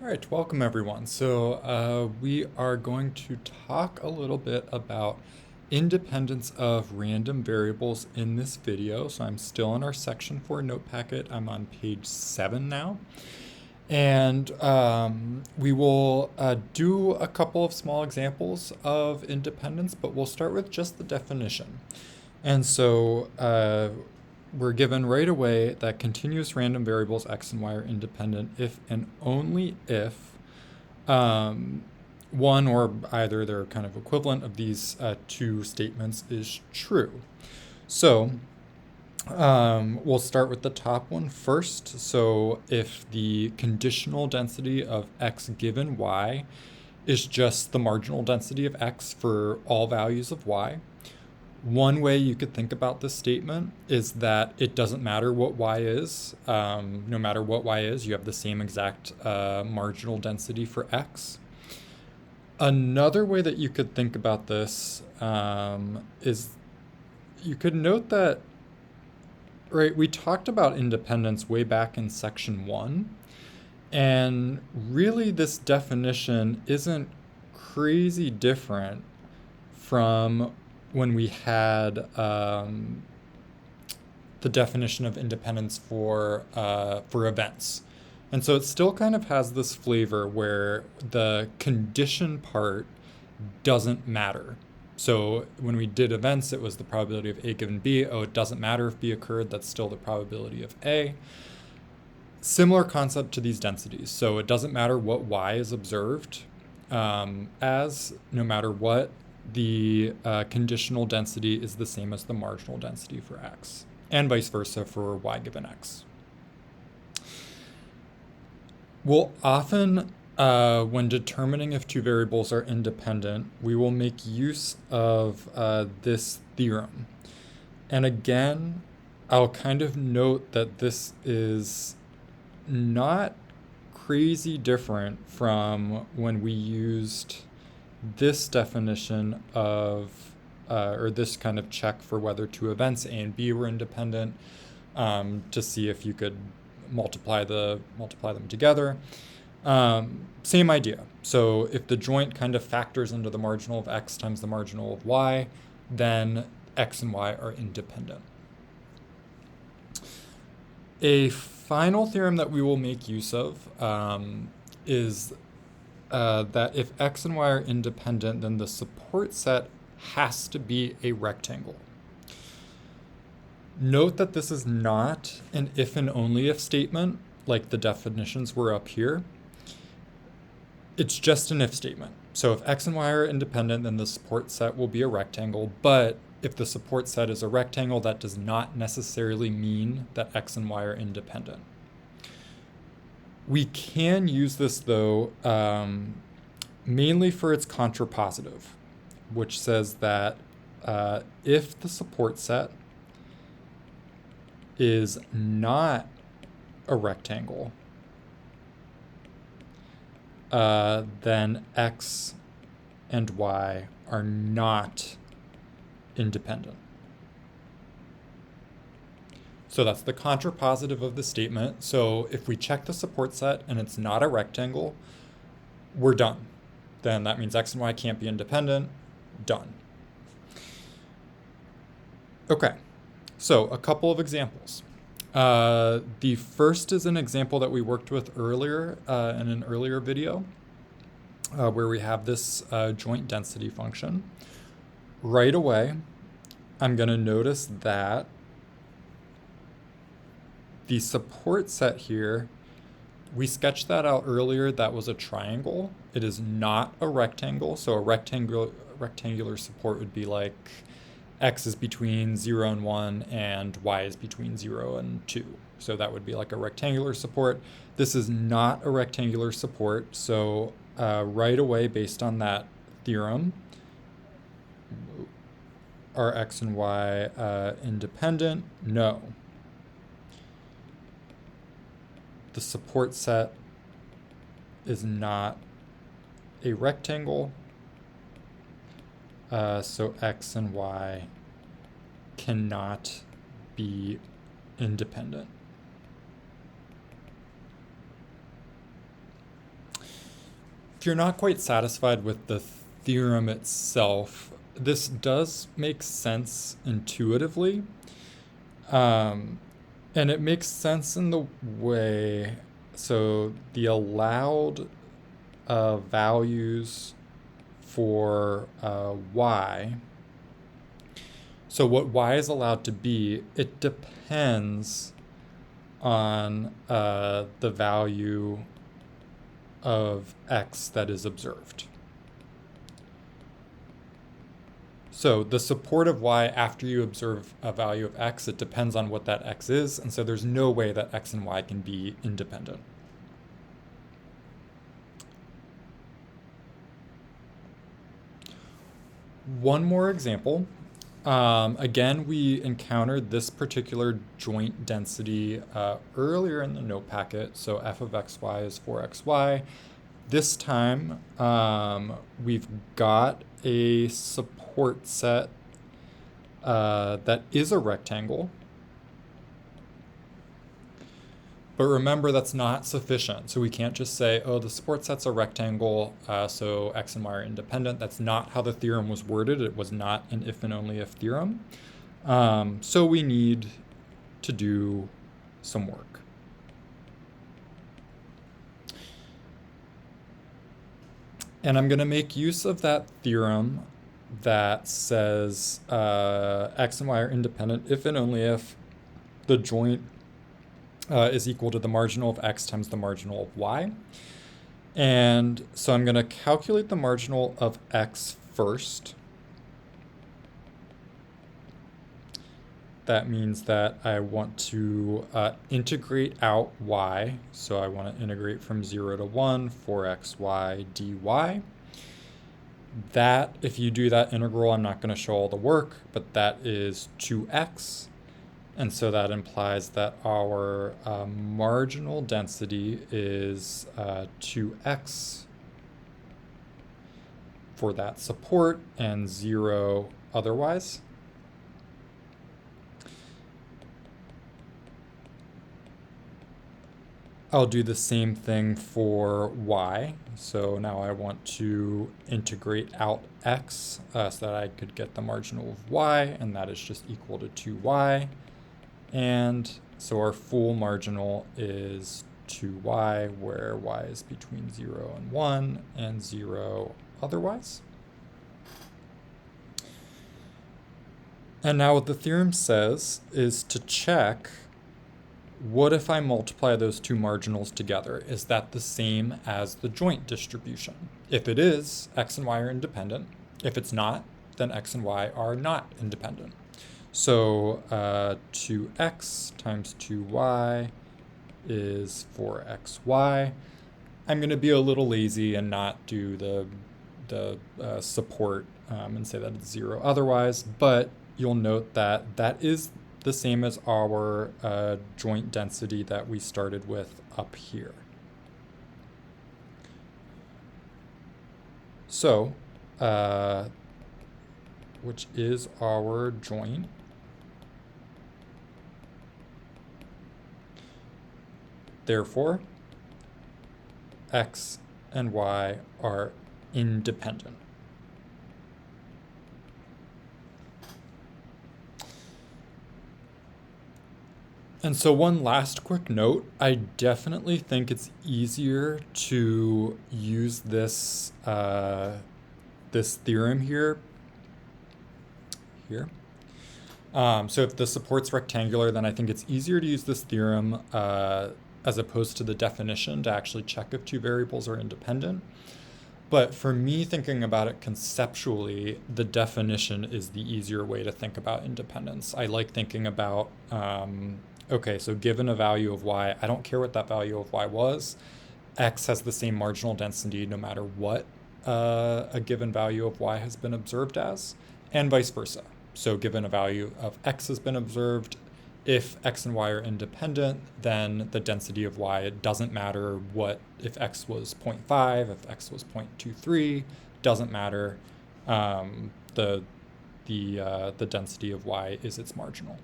All right, welcome everyone. We are going to talk a little bit about independence of random variables in this video. So I'm still in our section 4 note packet. I'm on page 7 now. And we will do a couple of small examples of independence, but we'll start with just the definition. And so we're given right away that continuous random variables x and y are independent if and only if one or either their kind of equivalent of these two statements is true. So we'll start with the top one first. So if the conditional density of x given y is just the marginal density of x for all values of y, one way you could think about this statement is that it doesn't matter what y is. No matter what y is, you have the same exact marginal density for x. Another way that you could think about this is you could note that, right, we talked about independence way back in section 1, and really this definition isn't crazy different from when we had the definition of independence for events. And so it still kind of has this flavor where the condition part doesn't matter. So when we did events, it was the probability of A given B. Oh, it doesn't matter if B occurred, that's still the probability of A. Similar concept to these densities. So it doesn't matter what Y is observed as, no matter what, the conditional density is the same as the marginal density for x, and vice versa for y given x. We'll often, when determining if two variables are independent, we will make use of this theorem. And again, I'll kind of note that this is not crazy different from when we used this definition of, or this kind of check for whether two events A and B were independent, to see if you could multiply them together. Same idea. So if the joint kind of factors into the marginal of x times the marginal of y, then x and y are independent. A final theorem that we will make use of is that if x and y are independent, then the support set has to be a rectangle. Note that this is not an if and only if statement, like the definitions were up here. It's just an if statement. So if x and y are independent, then the support set will be a rectangle, but if the support set is a rectangle, that does not necessarily mean that x and y are independent. We can use this, though, mainly for its contrapositive, which says that if the support set is not a rectangle, then x and y are not independent. So that's the contrapositive of the statement. So if we check the support set and it's not a rectangle, we're done. Then that means x and y can't be independent. Done. Okay, so a couple of examples. The first is an example that we worked with earlier in an earlier video, where we have this joint density function. Right away, I'm going to notice that the support set here, we sketched that out earlier. That was a triangle. It is not a rectangle. So a rectangular support would be like x is between 0 and 1 and y is between 0 and 2. So that would be like a rectangular support. This is not a rectangular support. So right away, based on that theorem, are x and y independent? No. The support set is not a rectangle, so x and y cannot be independent. if you're not quite satisfied with the theorem itself, this does make sense intuitively. And it makes sense in the way, so the allowed values for y, so what y is allowed to be, it depends on the value of x that is observed. So the support of y after you observe a value of x, it depends on what that x is, and so there's no way that x and y can be independent. One more example. Again, we encountered this particular joint density earlier in the note packet. So f of xy is 4xy. This time, we've got a support set that is a rectangle. But remember, that's not sufficient. So we can't just say, oh, the support set's a rectangle, so x and y are independent. That's not how the theorem was worded. It was not an if and only if theorem. So we need to do some work. And I'm going to make use of that theorem that says x and y are independent if and only if the joint is equal to the marginal of x times the marginal of y. And so I'm going to calculate the marginal of x first. That means that I want to integrate out y. So I want to integrate from 0 to 1 4xy dy. That, if you do that integral, I'm not going to show all the work, but that is 2x. And so that implies that our marginal density is 2x for that support and 0 otherwise. I'll do the same thing for y. So now I want to integrate out x so that I could get the marginal of y, and that is just equal to 2y. And so our full marginal is 2y, where y is between 0 and 1 and 0 otherwise. And now what the theorem says is to check, what if I multiply those two marginals together? Is that the same as the joint distribution? If it is, x and y are independent. If it's not, then x and y are not independent. So 2x times 2y is 4xy. I'm going to be a little lazy and not do the support and say that it's 0 otherwise, but you'll note that that is the same as our joint density that we started with up here. So, which is our joint. Therefore, x and y are independent. And so one last quick note, I definitely think it's easier to use this this theorem here. So if the support's rectangular, then I think it's easier to use this theorem as opposed to the definition to actually check if two variables are independent. But for me, thinking about it conceptually, the definition is the easier way to think about independence. I like thinking about, okay, so given a value of y, I don't care what that value of y was, x has the same marginal density no matter what a given value of y has been observed as, and vice versa. So given a value of x has been observed, if x and y are independent, then the density of y, it doesn't matter what, if x was 0.5, if x was 0.23, doesn't matter. The density of y is its marginal.